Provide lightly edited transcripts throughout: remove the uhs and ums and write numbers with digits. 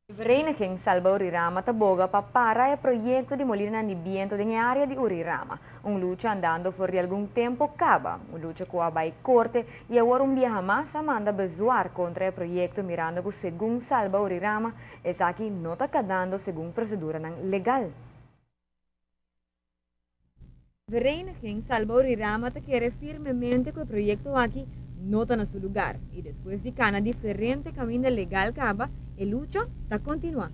A vereniging Salba Urirama taboga para o projeto de molina de viento na área de Urirama. Lucha andando por algum tempo acaba. Lucha com a bai corte e agora dia jamás manda bezoar contra o projeto mirando que segundo Salba Urirama essa aqui não está cadando segundo procedura legal. A vereniging Salba Urirama quer firmemente que o projeto aqui não está no seu lugar e depois de cana diferente caminho legal acaba e luta está continua.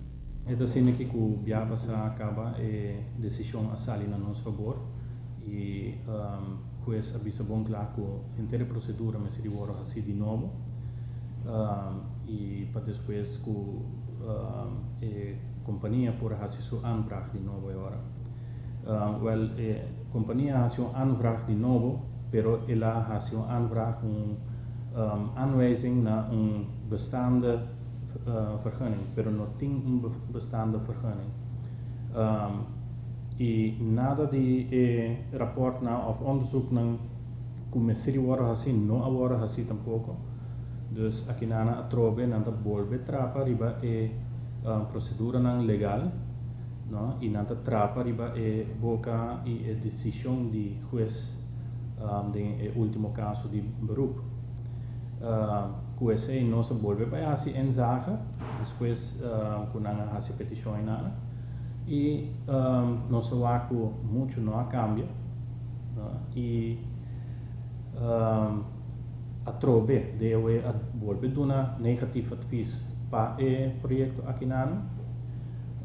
Então, assim que o biapa acaba a decisão a sair a nosso favor e juez avisa bom claro que a inteira procedura me seria agora assim de novo e para depois que a companhia por fazer sua aanvraag de novo agora. Well, a companhia faz sua aanvraag de novo, pero ela faz sua aanvraag aanwijzing naar bestaande vergunning, pero não tem bestaande vergunning. E nada de rapport of onderzoek naar commissie worden gezien, não worden gezien tampouco. Dus aqui na atrobe nanta bolbe trapa riba procedura não legal, no? E nanta trapa riba boca e decisão de juez de último caso de beroep. QSA não se volve para assim em zaga, depois quando a sua petição e não se vê que muito não cambia e a trobe deve volve dar negativo advies para o projeto aqui na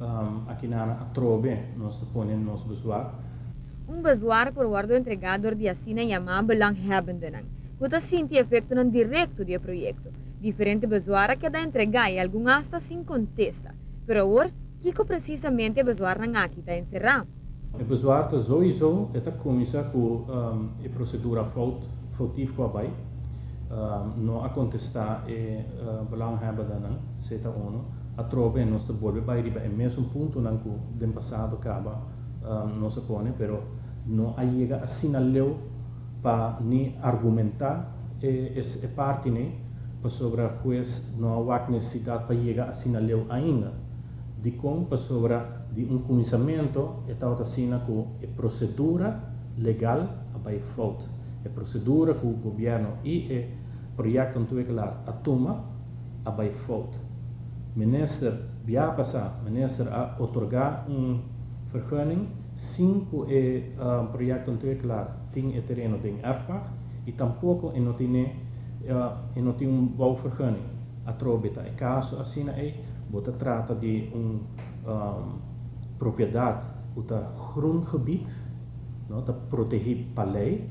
a trobe não se põe nos bezoar. Bezoar por guardo entregador de assina chamar belanghebbenden. Kuta sinti efeito não direto do projeto. Diferente bezoar que dá entregar e algum hasta sem contesta. Pero agora, Kiko precisamente bezoar não aqui está encerrado. O bezoar está sowieso, esta começa com a procedura foutief com a bai. Não a contestar e belanghebbenden, seta ono. A trobe não se volve para ir é mesmo ponto não que do passado acaba não se põe, pero não chega a sinaleu para ni argumentar essa parte né para sobre a juez não há necessidade para chegar a sinaleu ainda de como para sobre de conhecimento está assina com a procedura legal a vai falta a procedura que o governo e o projeto antuelar a toma a vai falta minister via passar minister a otorgar vergunning sem que o projeto antuelar tem o terreno de erfpacht e tampouco não tem bouwvergunning. A trobe é caso assim você trata de propriedade que está grondgebied, não está protegido pela lei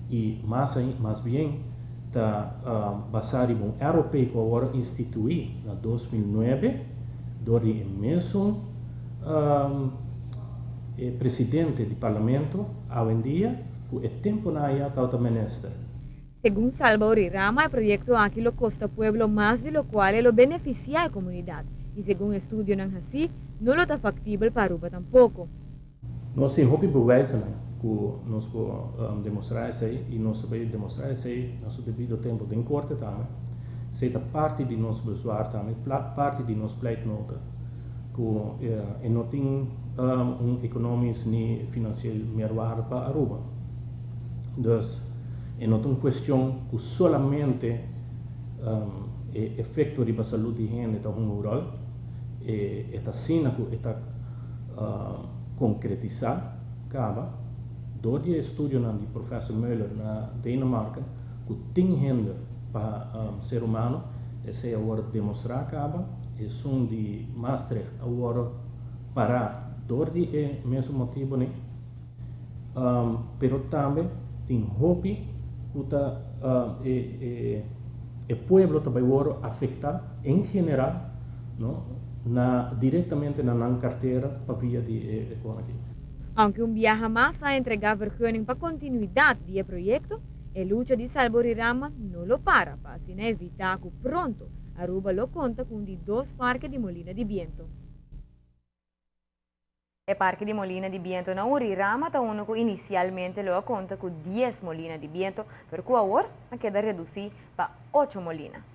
e mais bem está basado em europeu que agora instituído em 2009 do mesmo presidente do parlamento hoje em dia que é tempo na está minister. Según Salba Urirama, el proyecto aquí lo costa pueblo más de lo cual lo beneficia a la comunidad. Y según estudio não así, no lo está factible para Aruba tampoco. Nós temos hobby bewijzen que nós podemos demonstrar isso e nós sabemos demonstrar isso nosso devido tempo de corte também. Seja parte de nosso bezoar também, parte de nosso pleitnota que não tem econômico nem financeiro meerwaarde para Aruba. Dus, não é uma questão que solamente o efeito da saúde de gente está rural, está sendo que está concretizado, acaba, do estudo do professor Müller na Dinamarca, que tem gente para ser humano, esse é agora demonstrar, acaba, e som de Maastricht agora parar, do mesmo motivo, né? Pero também tem hobby que o povo também vai afetar em geral, não? Diretamente na carteira para via de economia. Aunque viaja más a entregar vergunning para continuidade do projeto, a luta de Salba Urirama não lo para assim evitar que pronto Aruba lo conta com de 2 parques de molina de viento. O parque de molina de viento na Urirama está uno que inicialmente lo conta com 10 molinas de viento, pero que agora queda reduzido para 8 molinas.